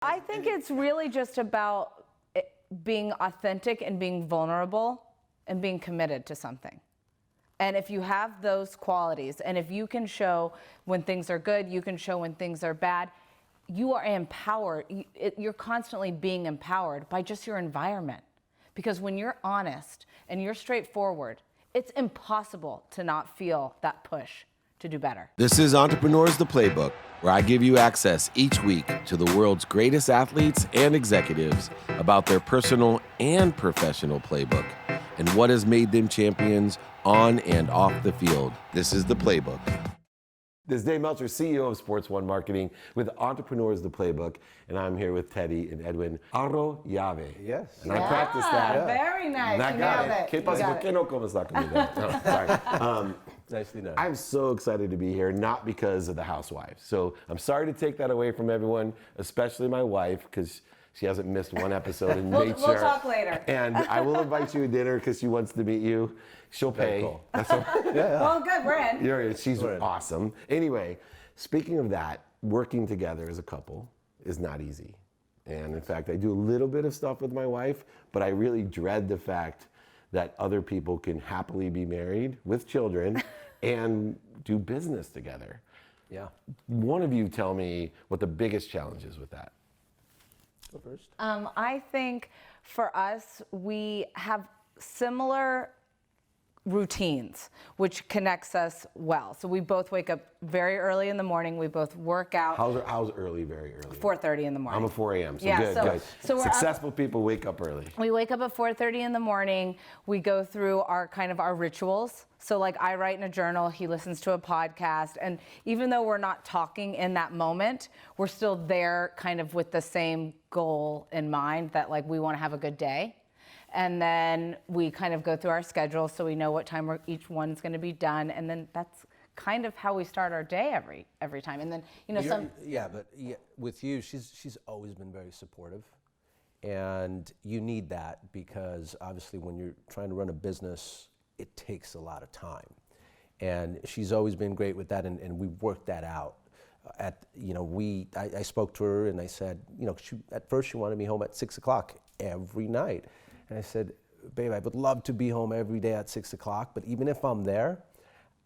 I think it's really just about being authentic and being vulnerable and being committed to something. And if you have those qualities, and if you can show when things are good, you can show when things are bad, you are empowered. You're constantly being empowered by just your environment. Because when you're honest and you're straightforward, it's impossible to not feel that push to do better. This is Entrepreneurs the Playbook, where I give you access each week to the world's greatest athletes and executives about their personal and professional playbook and what has made them champions on and off the field. This is the Playbook. This is Dave Meltzer, CEO of Sports One Marketing with Entrepreneurs the Playbook, and I'm here with Teddi and Edwin Arroyave. Yes. And I practiced that. Yeah, very nice. And I got it. ¿Qué pasa? ¿Por qué no comes la comida? No, sorry. Nicely done. I'm so excited to be here, not because of the Housewives. So I'm sorry to take that away from everyone, especially my wife, because she hasn't missed one episode and made sure. We'll talk later. And I will invite you to dinner because she wants to meet you. She'll pay. Cool. That's what, Well, good, we're in. she's awesome. Anyway, speaking of that, working together as a couple is not easy. And in fact, I do a little bit of stuff with my wife, but I really dread the fact that other people can happily be married with children and do business together. Yeah. One of you tell me what the biggest challenge is with that. Go first. I think for us, we have similar routines, which connects us well. So we both wake up very early in the morning. We both work out. How's early, very early? 4:30 in the morning. I'm a 4 a.m., so Yeah, good. so we're Successful people wake up early. We wake up at 4:30 in the morning. We go through our rituals. So like I write in a journal, he listens to a podcast. And even though we're not talking in that moment, we're still there kind of with the same goal in mind that like we want to have a good day. And then we kind of go through our schedule so we know what time each one's going to be done. And then that's kind of how we start our day every time. And then, with you, she's always been very supportive. And you need that because obviously when you're trying to run a business, it takes a lot of time. And she's always been great with that, and we've worked that out. I spoke to her and I said, at first she wanted me home at 6 o'clock every night. And I said, babe, I would love to be home every day at 6 o'clock, but even if I'm there,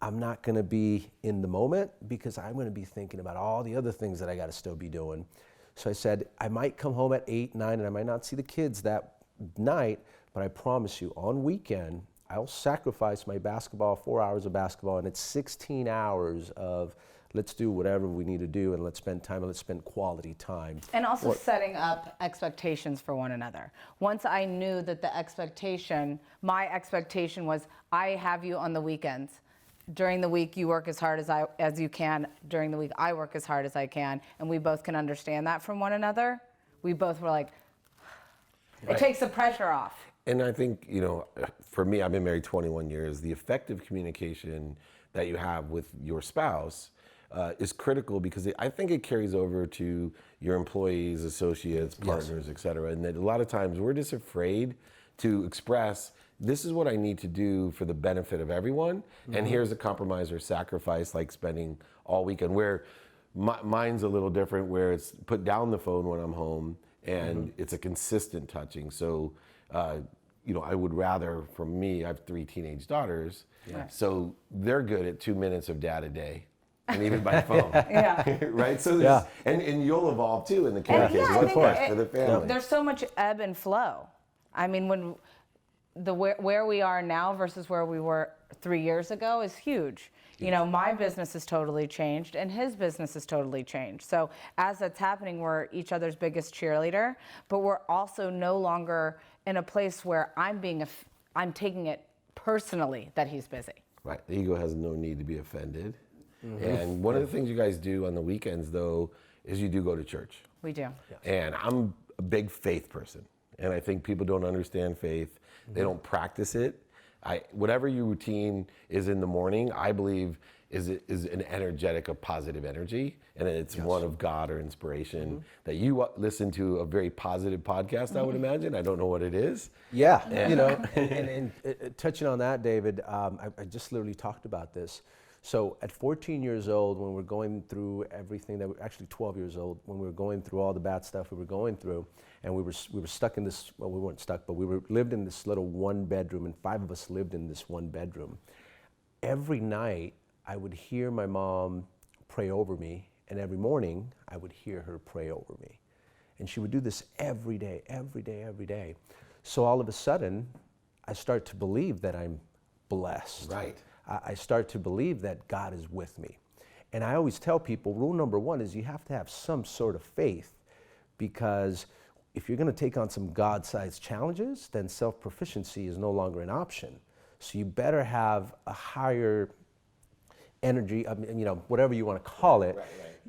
I'm not gonna be in the moment because I'm gonna be thinking about all the other things that I gotta still be doing. So I said, I might come home at 8, 9, and I might not see the kids that night, but I promise you, on weekend, I'll sacrifice my basketball, 4 hours of basketball, and it's 16 hours of let's do whatever we need to do and let's spend time and let's spend quality time. And also setting up expectations for one another. Once I knew that my expectation was I have you on the weekends. During the week, you work as hard as you can. During the week, I work as hard as I can. And we both can understand that from one another. We both were like, it takes the pressure off. And I think, for me, I've been married 21 years. The effective communication that you have with your spouse is critical because I think it carries over to your employees, associates, partners, et cetera. And that a lot of times we're just afraid to express, this is what I need to do for the benefit of everyone. Mm-hmm. And here's a compromise or sacrifice like spending all weekend, where mine's a little different, where it's put down the phone when I'm home and it's a consistent touching. So, I would rather, for me, I have 3 teenage daughters, so they're good at 2 minutes of dad a day. And even by phone. Right? So and you'll evolve too in the communication. What's for the family? There's so much ebb and flow. I mean, when where we are now versus where we were 3 years ago is huge. My business has totally changed and his business has totally changed. So as that's happening, we're each other's biggest cheerleader, but we're also no longer in a place where I'm taking it personally that he's busy. Right. The ego has no need to be offended. Mm-hmm. And one of the things you guys do on the weekends, though, is you do go to church. We do. And I'm a big faith person. And I think people don't understand faith. They don't practice it. Whatever your routine is in the morning, I believe is an energetic, a positive energy. And it's one of God or inspiration that you listen to a very positive podcast, I would imagine. I don't know what it is. Yeah, and touching on that, David, I just literally talked about this. So at 14 years old, when we're going through everything actually 12 years old, when we were going through all the bad stuff we were going through, and we were stuck in this, well, we weren't stuck, but lived in this little one bedroom, and 5 of us lived in this one bedroom. Every night, I would hear my mom pray over me, and every morning, I would hear her pray over me. And she would do this every day, every day, every day. So all of a sudden, I start to believe that I'm blessed. Right. I start to believe that God is with me. And I always tell people, rule number 1 is you have to have some sort of faith, because if you're going to take on some God-sized challenges, then self-proficiency is no longer an option. So you better have a higher energy, I mean, whatever you want to call it. Right.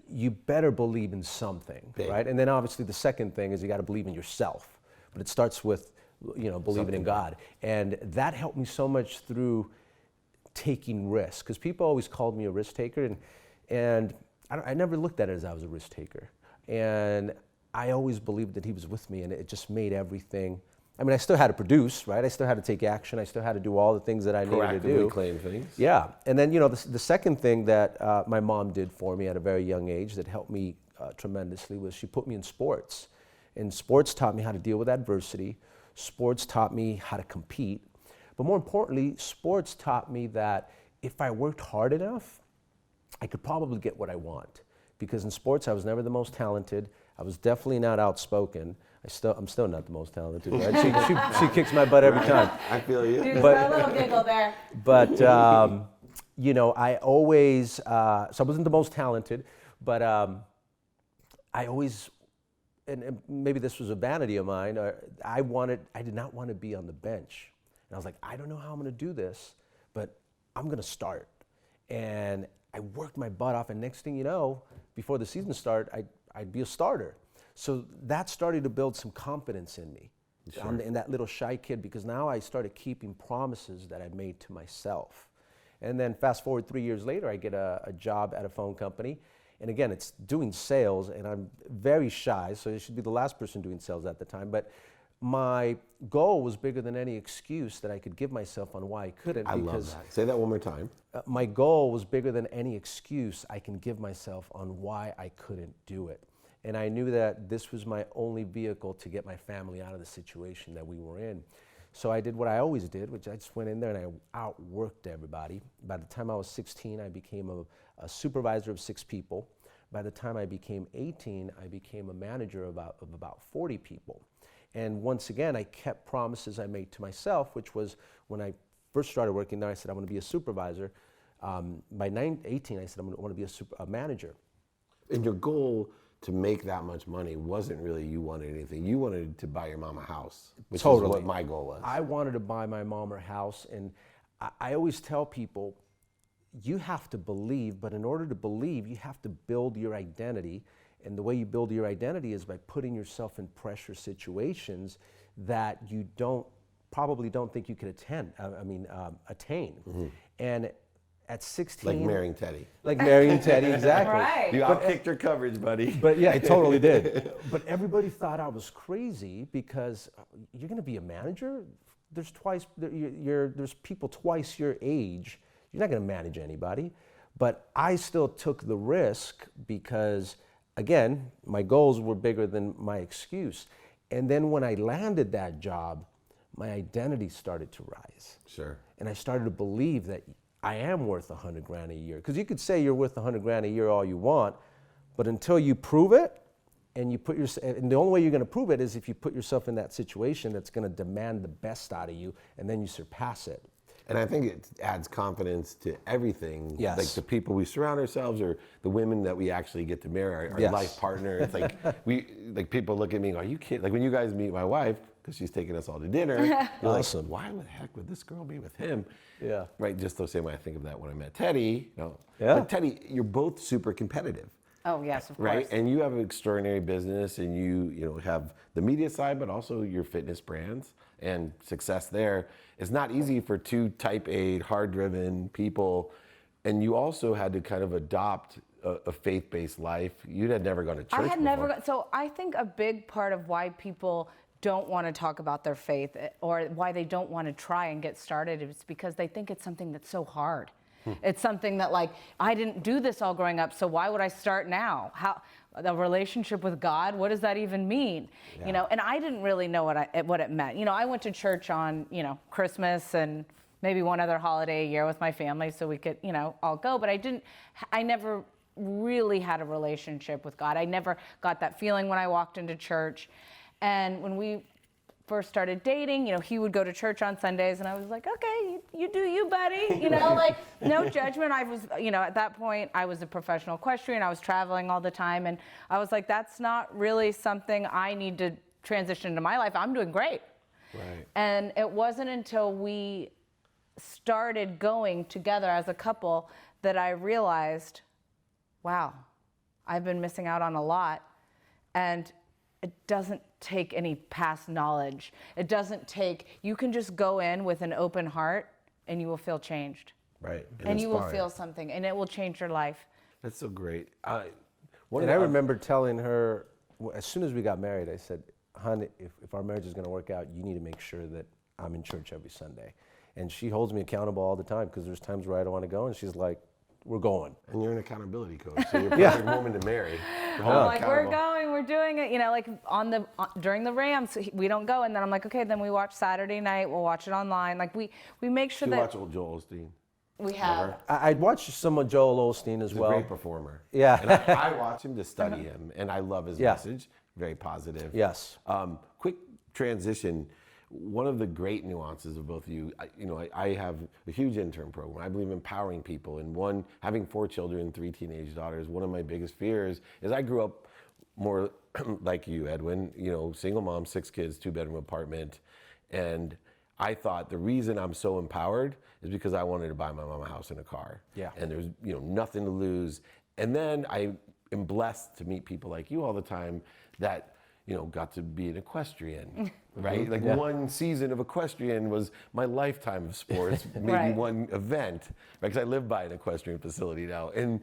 You better believe in something, Big. right? And then obviously the second thing is you got to believe in yourself. But it starts with, believing in God. And that helped me so much through taking risks, because people always called me a risk taker, and I never looked at it as I was a risk taker. And I always believed that he was with me, and it just made everything. I mean, I still had to produce, right? I still had to take action. I still had to do all the things that I needed to do. Proactively claim things. Yeah, and then the second thing that my mom did for me at a very young age that helped me tremendously was she put me in sports. And sports taught me how to deal with adversity. Sports taught me how to compete. But more importantly, sports taught me that if I worked hard enough, I could probably get what I want. Because in sports, I was never the most talented. I was definitely not outspoken. I'm still not the most talented. Right? She kicks my butt every time. I feel you. Dude, a little giggle there. But I always, so I wasn't the most talented, but I always, and maybe this was a vanity of mine, I did not want to be on the bench. And I was like, I don't know how I'm going to do this, but I'm going to start. And I worked my butt off, and next thing you know, before the season started, I'd be a starter. So that started to build some confidence in me, Sure. in that little shy kid, because now I started keeping promises that I made to myself. And then fast forward 3 years later, I get a job at a phone company. And again, it's doing sales, and I'm very shy, so I should be the last person doing sales at the time. But my goal was bigger than any excuse that I could give myself on why I couldn't. I love that. Say that one more time. My goal was bigger than any excuse I can give myself on why I couldn't do it. And I knew that this was my only vehicle to get my family out of the situation that we were in. So I did what I always did, which I just went in there and I outworked everybody. By the time I was 16, I became a supervisor of 6 people. By the time I became 18, I became a manager of about 40 people. And once again, I kept promises I made to myself, which was when I first started working there, I said, I want to be a supervisor. By 18, I said, I want to be a manager. And your goal to make that much money wasn't really you wanted anything. You wanted to buy your mom a house, which is what my goal was. I wanted to buy my mom her house, and I always tell people, you have to believe, but in order to believe, you have to build your identity. And the way you build your identity is by putting yourself in pressure situations that you probably don't think you could attain. Mm-hmm. And at 16, Like marrying Teddy. Like marrying Teddy, exactly. Right. You outkicked your coverage, buddy. But yeah, I totally did. But everybody thought I was crazy because you're going to be a manager. There's people twice your age. You're not going to manage anybody. But I still took the risk because, again, my goals were bigger than my excuse. And then when I landed that job, my identity started to rise. Sure. And I started to believe that I am worth $100,000 a year. Because you could say you're worth $100,000 a year all you want, but until you prove it, and the only way you're going to prove it is if you put yourself in that situation that's going to demand the best out of you, and then you surpass it. And I think it adds confidence to everything. Yes. Like the people we surround ourselves, or the women that we actually get to marry, our Yes. life partner. It's like people look at me, are you kidding? Like when you guys meet my wife, because she's taking us all to dinner, you're Awesome. like, why the heck would this girl be with him? Yeah. Right, just the same way I think of that when I met Teddy. Yeah. But Teddy, you're both super competitive. Oh, yes, of course. Right, and you have an extraordinary business, and you have the media side, but also your fitness brands and success there. It's not easy for 2 type A, hard-driven people, and you also had to kind of adopt a faith-based life. You had never gone to church I had before. never so I think a big part of why people don't want to talk about their faith or why they don't want to try and get started is because they think it's something that's so hard. It's something that like, I didn't do this all growing up, so why would I start now? The relationship with God, what does that even mean? You know, and I didn't really know what it meant. You know, I went to church on, you know, Christmas and maybe one other holiday a year with my family so we could, you know, all go, but I never really had a relationship with God. I never got that feeling when I walked into church. And when we first started dating, you know, he would go to church on Sundays and I was like, okay, you do you, buddy. You know, like no judgment. I was, you know, at that point I was a professional equestrian. I was traveling all the time. And I was like, that's not really something I need to transition into my life. I'm doing great. Right. And it wasn't until we started going together as a couple that I realized, wow, I've been missing out on a lot. And it doesn't take any past knowledge. It doesn't take, you can just go in with an open heart and you will feel changed. Right. And you will feel something and it will change your life. That's so great. I remember telling her, as soon as we got married, I said, hon, if our marriage is gonna work out, you need to make sure that I'm in church every Sunday. And she holds me accountable all the time because there's times where I don't wanna go and she's like, we're going. And you're an accountability coach, so you're a perfect woman to marry. I'm like, we're going, we're doing it. You know, like during the Rams, we don't go. And then I'm like, okay, then we watch Saturday night. We'll watch it online. Like we make sure You that. watch old Joel Osteen? We have. I'd watch some of Joel Osteen as well. He's a great performer. Yeah. And I watch him to study him, and I love his message. Very positive. Yes. Quick transition. One of the great nuances of both of you, I have a huge intern program. I believe in empowering people. And having 4 children, 3 teenage daughters, one of my biggest fears is I grew up more like you, Edwin, you know, single mom, 6 kids, 2-bedroom apartment. And I thought the reason I'm so empowered is because I wanted to buy my mom a house and a car. Yeah. And there's, you know, nothing to lose. And then I am blessed to meet people like you all the time that, you know, got to be an equestrian, right? Like one season of equestrian was my lifetime of sports, maybe one event, right? Because I live by an equestrian facility now. And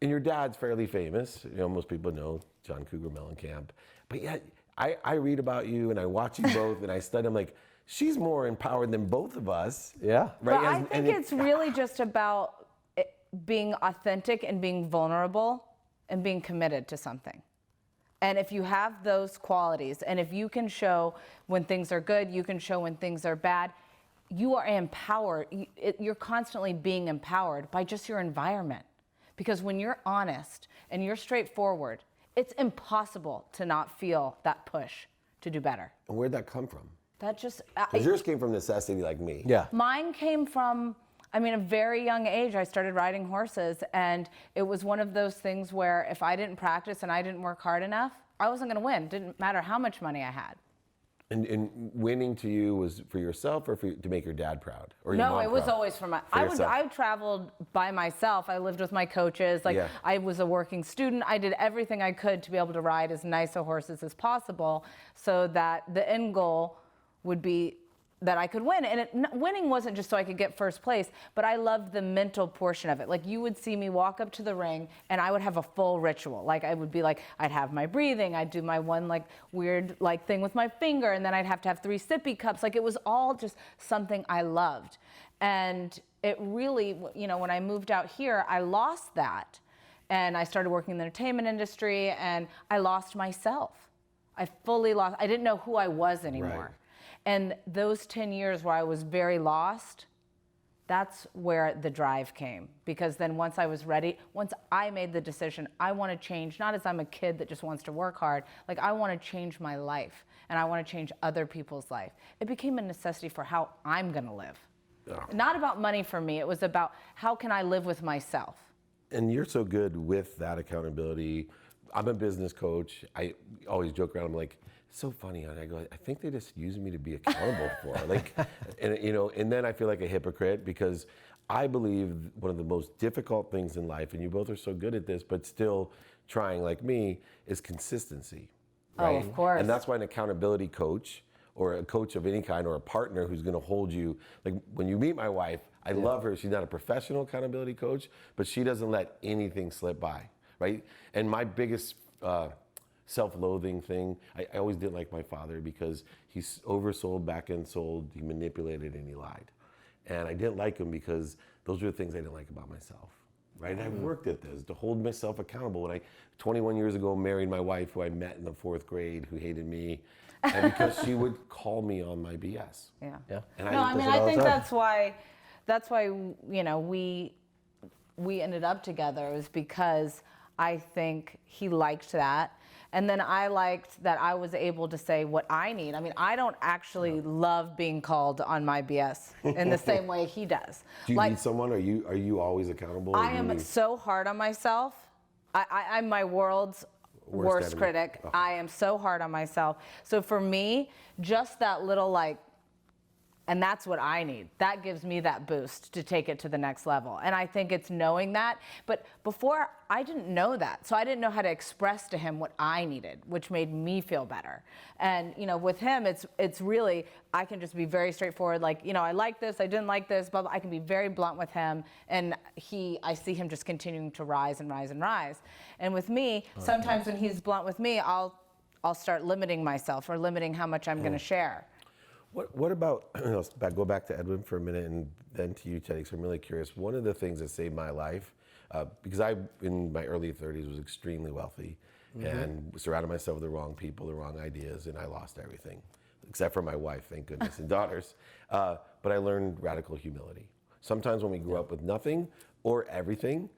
your dad's fairly famous. You know, most people know John Cougar Mellencamp. But yet, I read about you and I watch you both and I study. I'm like, she's more empowered than both of us. Yeah. Right? But I think it's really just about being authentic and being vulnerable and being committed to something. And if you have those qualities, and if you can show when things are good, you can show when things are bad, you are empowered. You're constantly being empowered by just your environment. Because when you're honest and you're straightforward, it's impossible to not feel that push to do better. And where'd that come from? That just... Because yours came from necessity like me. Yeah. Mine came from, I mean, a very young age. I started riding horses, and it was one of those things where if I didn't practice and I didn't work hard enough, I wasn't going to win. Didn't matter how much money I had. And winning to you was for yourself or to make your dad proud? Or your No, mom it was proud? always for yourself. I traveled by myself. I lived with my coaches. Like I was a working student. I did everything I could to be able to ride as nice a horses as possible so that the end goal would be that I could win. And winning wasn't just so I could get first place, but I loved the mental portion of it. Like you would see me walk up to the ring and I would have a full ritual. Like I would be like, I'd have my breathing, I'd do my one like weird like thing with my finger, and then I'd have to have 3 sippy cups. Like it was all just something I loved. And it really, you know, when I moved out here, I lost that. And I started working in the entertainment industry and I lost myself. I fully lost, I didn't know who I was anymore. Right. And those 10 years where I was very lost, that's where the drive came. Because then once I was ready, once I made the decision, I want to change, not as I'm a kid that just wants to work hard, like I want to change my life and I want to change other people's life. It became a necessity for how I'm going to live. Oh. Not about money for me, it was about how can I live with myself. And you're so good with that accountability. I'm a business coach. I always joke around. I'm like, it's so funny. And I go, I think they just use me to be accountable for. Like, and you know, and then I feel like a hypocrite because I believe one of the most difficult things in life, and you both are so good at this, but still trying like me, is consistency. Right? Oh, of course. And that's why an accountability coach or a coach of any kind or a partner who's going to hold you, like when you meet my wife, I love her. She's not a professional accountability coach, but she doesn't let anything slip by, right? And my biggest self-loathing thing, I always didn't like my father because he oversold, back-end sold, he manipulated, and he lied. And I didn't like them because those were the things I didn't like about myself, right? And I worked at this to hold myself accountable. When I, 21 years ago, married my wife, who I met in the 4th grade, who hated me, and because she would call me on my BS. Yeah. And No, I mean, I think that's why, you know, we ended up together, is because I think he liked that. And then I liked that I was able to say what I need. I mean, I don't actually love being called on my BS in the same way he does. Do you need someone? Are you always accountable? I am so hard on myself. I'm my world's worst enemy. critic. Oh. I am so hard on myself. So for me, just that little and that's what I need. That gives me that boost to take it to the next level. And I think it's knowing that. But before, I didn't know that. So I didn't know how to express to him what I needed, which made me feel better. And, you know, with him, it's really, I can just be very straightforward. Like, you know, I like this, I didn't like this, blah, blah. I can be very blunt with him. And I see him just continuing to rise and rise and rise. And with me, sometimes when he's blunt with me, I'll start limiting myself or limiting how much I'm going to share. What about, go back to Edwin for a minute and then to you, Teddi, because I'm really curious. One of the things that saved my life, because I, in my early 30s, was extremely wealthy and surrounded myself with the wrong people, the wrong ideas, and I lost everything, except for my wife, thank goodness, and daughters. But I learned radical humility. Sometimes when we grew up with nothing or everything,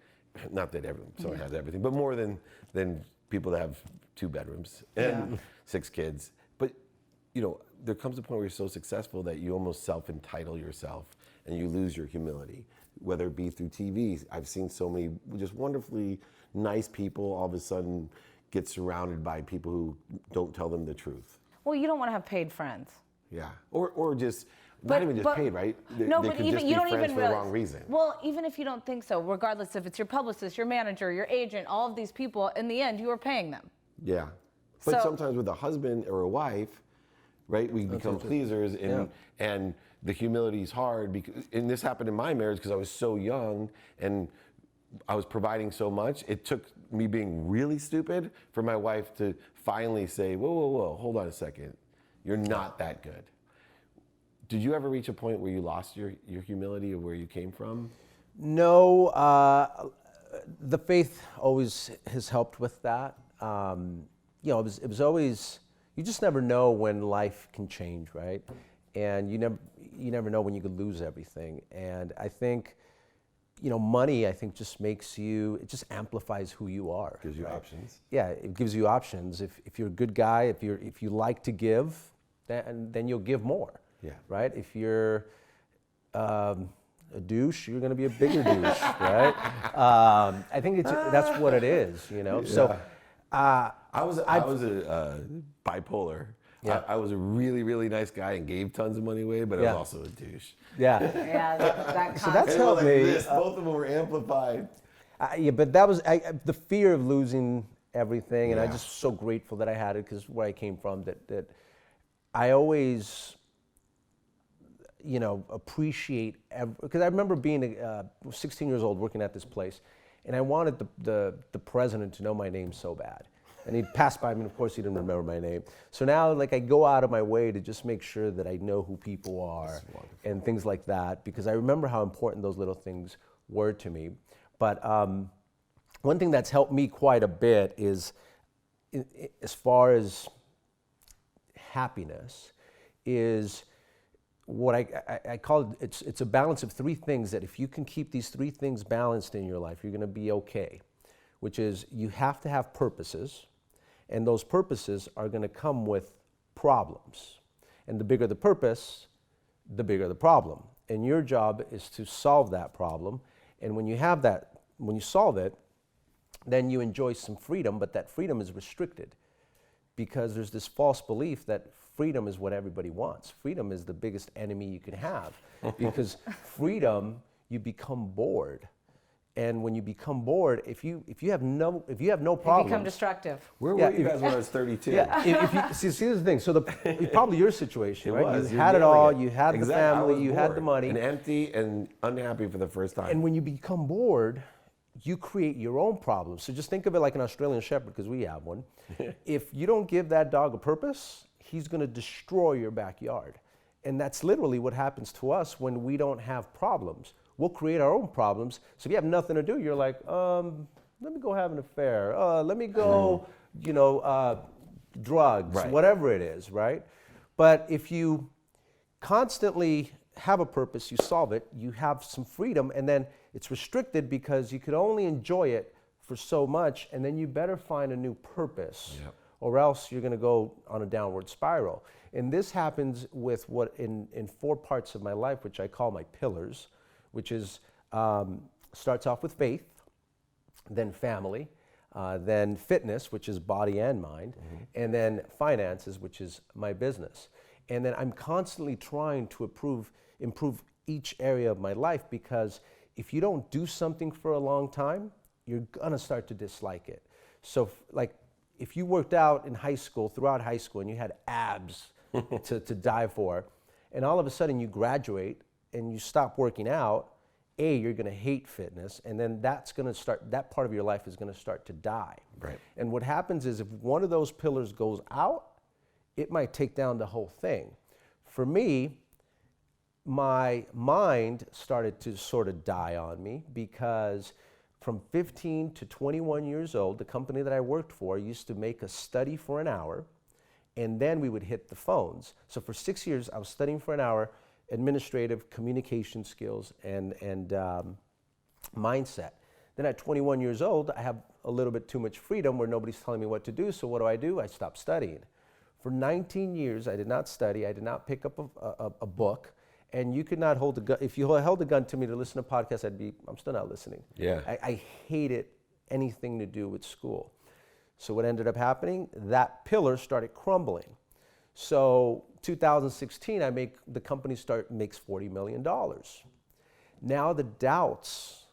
not that someone has everything, but more than people that have 2 bedrooms and 6 kids. But, you know, there comes a point where you're so successful that you almost self-entitle yourself and you lose your humility, whether it be through TV. I've seen so many just wonderfully nice people all of a sudden get surrounded by people who don't tell them the truth. Well, you don't want to have paid friends. Yeah, or just, not even just paid, right? No, they but could even just you be don't friends even for realize. the wrong reason. Well, even if you don't think so, regardless if it's your publicist, your manager, your agent, all of these people, in the end, you are paying them. Yeah, but So- sometimes with a husband or a wife, right, we become pleasers, and the humility is hard, and this happened in my marriage because I was so young and I was providing so much. It took me being really stupid for my wife to finally say, whoa, hold on a second, you're not that good. Did you ever reach a point where you lost your humility of where you came from? No, the faith always has helped with that. You know, it was always, you just never know when life can change, right? And you never know when you could lose everything. And I think, you know, money, I think, just makes you, it just amplifies who you are. Gives you right? options. Yeah, it gives you options. If you're a good guy, if you like to give, then you'll give more. Yeah. Right? If you're a douche, you're going to be a bigger douche, right? I think that's what it is, you know. Yeah. So. I was a bipolar. Yeah. I was a really, really nice guy and gave tons of money away, but I was also a douche. Yeah. Yeah, that So that's And helped me. both of them were amplified. Yeah, but that was the fear of losing everything, and I'm Yeah. just so grateful that I had it, because where I came from, that I always, you know, appreciate, because I remember being 16 years old working at this place, and I wanted the president to know my name so bad. And he'd pass by me, and of course he didn't remember my name. So now, like, I go out of my way to just make sure that I know who people are and things like that, because I remember how important those little things were to me. But one thing that's helped me quite a bit is, as far as happiness, is what I call it, it's a balance of 3 things, that if you can keep these 3 things balanced in your life, you're going to be okay. Which is, you have to have purposes, and those purposes are going to come with problems. And the bigger the purpose, the bigger the problem. And your job is to solve that problem. And when you have that, when you solve it, then you enjoy some freedom, but that freedom is restricted, because there's this false belief that freedom is what everybody wants. Freedom is the biggest enemy you can have, because freedom, you become bored. And when you become bored, if you have no problems, become destructive. Where were you guys when I was 32? Yeah, if you, see, here's the thing. So probably your situation, right? Was. You You're had it nailing all. it. You had Exactly. the I family. was You had the bored money. and empty and unhappy for the first time. And when you become bored, you create your own problems. So just think of it like an Australian Shepherd, because we have one. If you don't give that dog a purpose, he's going to destroy your backyard. And that's literally what happens to us when we don't have problems. We'll create our own problems. So if you have nothing to do, you're like, let me go have an affair. Let me go, drugs, Right. whatever it is, right? But if you constantly have a purpose, you solve it, you have some freedom, and then it's restricted because you could only enjoy it for so much, and then you better find a new purpose, or else you're going to go on a downward spiral. And this happens with what in 4 parts of my life, which I call my pillars, which is starts off with faith, then family, then fitness, which is body and mind, and then finances, which is my business. And then I'm constantly trying to improve each area of my life, because if you don't do something for a long time, you're gonna start to dislike it. So like if you worked out in high school, throughout high school, and you had abs to die for, and all of a sudden you graduate and you stop working out, you're gonna hate fitness, and then that part of your life is gonna start to die. Right. And what happens is if one of those pillars goes out, it might take down the whole thing. For me, my mind started to sort of die on me, because from 15 to 21 years old, the company that I worked for used to make us study for an hour, and then we would hit the phones. So for 6 years, I was studying for an hour, administrative, communication skills, and mindset. Then at 21 years old, I have a little bit too much freedom where nobody's telling me what to do, so what do? I stopped studying. For 19 years, I did not study, I did not pick up a book, and you could not hold a gun. If you held a gun to me to listen to podcasts, I'm still not listening. Yeah. I hated anything to do with school. So what ended up happening, that pillar started crumbling. So 2016, the company makes $40 million. Now the doubts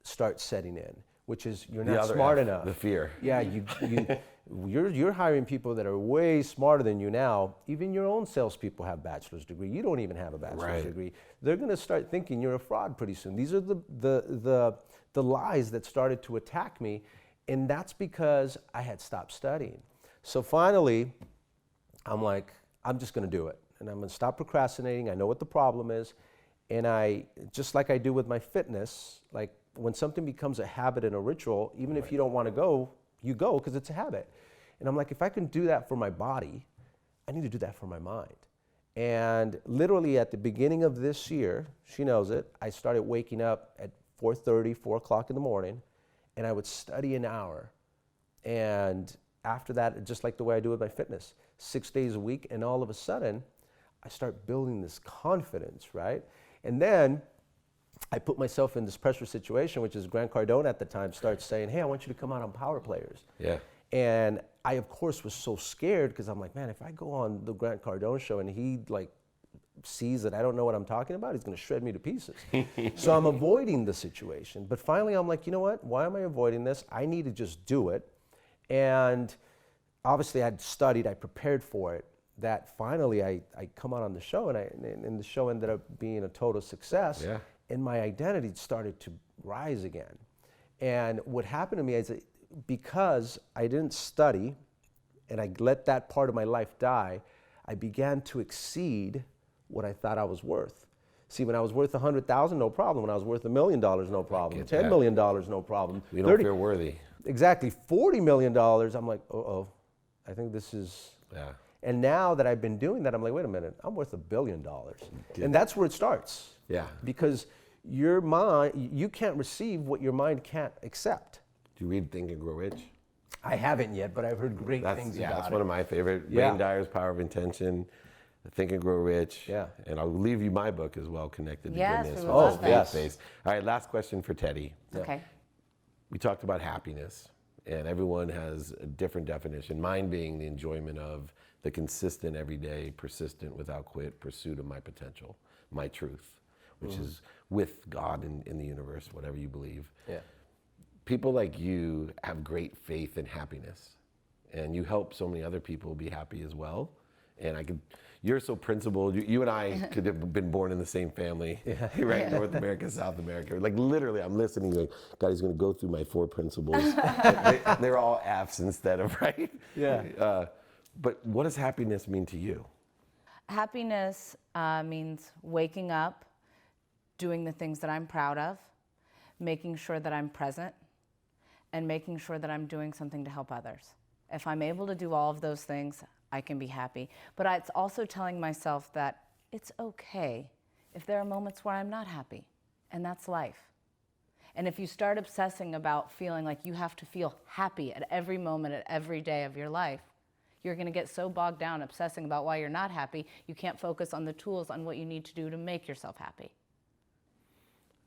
start setting in, which is you're not smart enough. The fear. Yeah, you're hiring people that are way smarter than you now. Even your own salespeople have bachelor's degree. You don't even have a bachelor's degree. They're going to start thinking you're a fraud pretty soon. These are the lies that started to attack me, and that's because I had stopped studying. So finally, I'm like, I'm just going to do it, and I'm going to stop procrastinating. I know what the problem is, and just like I do with my fitness, like when something becomes a habit and a ritual, even if you don't want to go, you go because it's a habit. And I'm like, if I can do that for my body, I need to do that for my mind. And literally at the beginning of this year, she knows it, I started waking up at 4:30, 4 o'clock in the morning, and I would study an hour. And after that, just like the way I do with my fitness, 6 days a week, and all of a sudden, I start building this confidence, right? And then I put myself in this pressure situation, which is Grant Cardone at the time starts saying, hey, I want you to come out on Power Players. Yeah. And I, of course, was so scared because I'm like, man, if I go on the Grant Cardone show and he sees that I don't know what I'm talking about, he's going to shred me to pieces. So I'm avoiding the situation. But finally, I'm like, you know what? Why am I avoiding this? I need to just do it. And obviously, I'd studied, I prepared for it. That finally, I come out on the show, and the show ended up being a total success. Yeah. And my identity started to rise again. And what happened to me is because I didn't study and I let that part of my life die, I began to exceed what I thought I was worth. See, when I was worth $100,000, no problem. When I was worth $1 million, no problem. $10 million, no problem. We don't feel worthy. Exactly. $40 million, I'm like, uh-oh, I think this is... Yeah. And now that I've been doing that, I'm like, wait a minute, I'm worth $1 billion. And that's where it starts. Yeah. Because your mind, you can't receive what your mind can't accept. Do you read Think and Grow Rich? I haven't yet, but I've heard great things about it. That's one of my favorite. Yeah. Wayne Dyer's Power of Intention, Think and Grow Rich. Yeah. And I'll leave you my book as well, Connected to Yes, Goodness. we would love that. yes. Faith. All right, last question for Teddi. Okay. We talked about happiness, and everyone has a different definition. Mine being the enjoyment of the consistent, everyday, persistent, without quit pursuit of my potential, my truth, which is with God in the universe, whatever you believe. Yeah. People like you have great faith and happiness, and you help so many other people be happy as well. And you're so principled. You and I could have been born in the same family, right? North America, South America. Like literally, I'm listening. Like, God, he's going to go through my 4 principles. They're all F's instead of right. Yeah. But what does happiness mean to you? Happiness means waking up, doing the things that I'm proud of, making sure that I'm present, and making sure that I'm doing something to help others. If I'm able to do all of those things, I can be happy. But it's also telling myself that it's okay if there are moments where I'm not happy, and that's life. And if you start obsessing about feeling like you have to feel happy at every moment, at every day of your life, you're going to get so bogged down obsessing about why you're not happy, you can't focus on the tools on what you need to do to make yourself happy.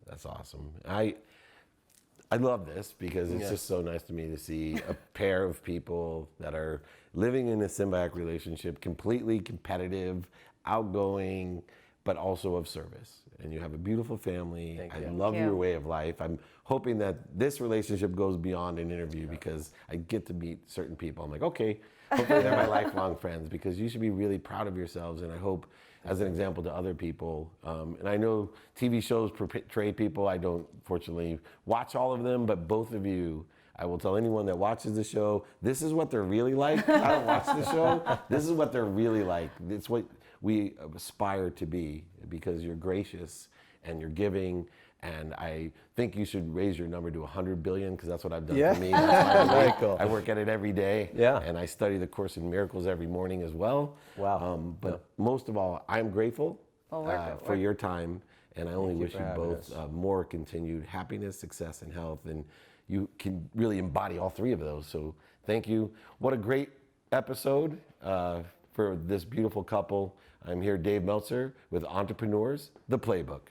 That's awesome. I love this because it's just so nice to me to see a pair of people that are living in a symbiotic relationship, completely competitive, outgoing, but also of service. And you have a beautiful family. I love your way of life. I'm hoping that this relationship goes beyond an interview because I get to meet certain people. I'm like, okay, hopefully they're my lifelong friends, because you should be really proud of yourselves. And I hope, as an example to other people, and I know TV shows portray people. I don't, fortunately, watch all of them, but both of you, I will tell anyone that watches the show, this is what they're really like. I don't watch the show. This is what they're really like. It's what we aspire to be, because you're gracious and you're giving. And I think you should raise your number to 100 billion, because that's what I've done for me. That's Very cool. I work at it every day. Yeah. And I study the Course in Miracles every morning as well. Wow. But most of all, I'm grateful Well, for your time. And I only wish you both us. more continued happiness, success, and health. And you can really embody all three of those. So thank you. What a great episode for this beautiful couple. I'm here, Dave Meltzer, with Entrepreneurs, The Playbook.